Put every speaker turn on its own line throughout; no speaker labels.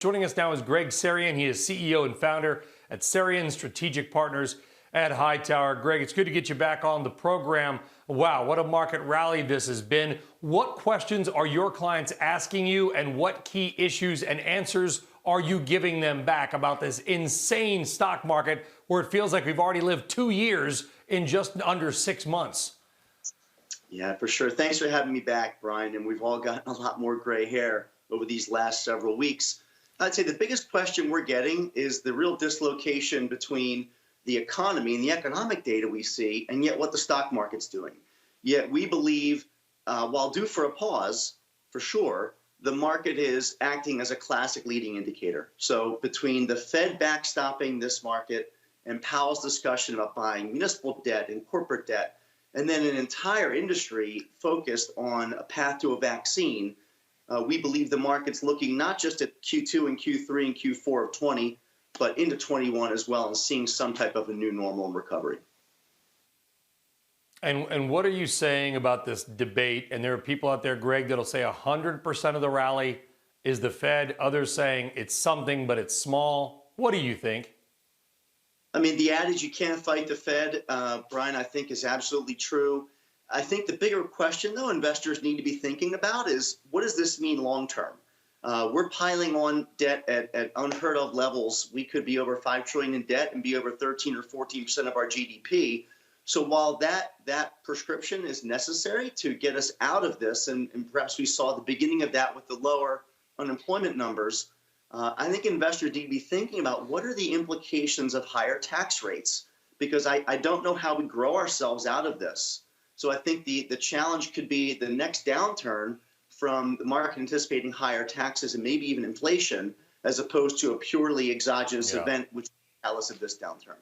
Joining us now is Greg Sarian. He is CEO and founder at Sarian Strategic Partners at Hightower. Greg, it's good to get you back on the program. Wow, what a market rally this has been. What questions are your clients asking you, and what key issues and answers are you giving them back about this insane stock market where it feels like we've already lived 2 years in just under 6 months?
Yeah, for sure. Thanks for having me back, Brian. And we've all gotten a lot more gray hair over these last several weeks. I'd say the biggest question we're getting is the real dislocation between the economy and the economic data we see, and yet what the stock market's doing. Yet we believe, while due for a pause, for sure, the market is acting as a classic leading indicator. So between the Fed backstopping this market and Powell's discussion about buying municipal debt and corporate debt, and then an entire industry focused on a path to a vaccine, we believe the market's looking not just at Q2 and Q3 and Q4 of 20, but into 21 as well, and seeing some type of a new normal and recovery.
And what are you saying about this debate? And there are people out there, Greg, that'll say 100% of the rally is the Fed. Others saying it's something, but it's small. What do you think?
I mean, the adage you can't fight the Fed, Brian, I think is absolutely true. I think the bigger question, though, investors need to be thinking about is, what does this mean long term? We're piling on debt at unheard of levels. We could be over $5 trillion in debt and be over 13 or 14% of our GDP. So while that prescription is necessary to get us out of this, and perhaps we saw the beginning of that with the lower unemployment numbers, I think investors need to be thinking about what are the implications of higher tax rates, because I don't know how we grow ourselves out of this. So I think the challenge could be the next downturn from the market anticipating higher taxes and maybe even inflation, as opposed to a purely exogenous event, which is the catalyst of this downturn.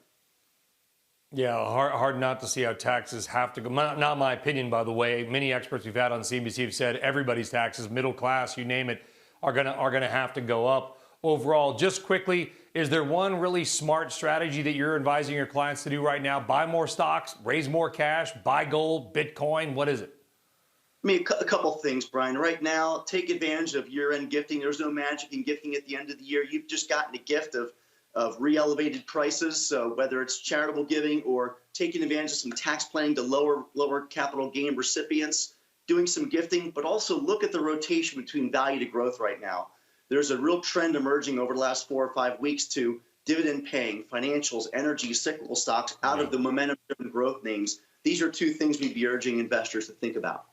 Yeah, hard not to see how taxes have to go. Not my opinion, by the way. Many experts we've had on CNBC have said everybody's taxes, middle class, you name it, are gonna have to go up overall. Just quickly, is there one really smart strategy that you're advising your clients to do right now? Buy more stocks, raise more cash, buy gold, Bitcoin? What is it?
I mean, a couple things, Brian. Right now, take advantage of year-end gifting. There's no magic in gifting at the end of the year. You've just gotten a gift of re-elevated prices, so whether it's charitable giving or taking advantage of some tax planning to lower capital gain recipients, doing some gifting, but also look at the rotation between value to growth right now. There's a real trend emerging over the last 4 or 5 weeks to dividend-paying financials, energy, cyclical stocks out of the momentum-driven growth names. These are two things we'd be urging investors to think about.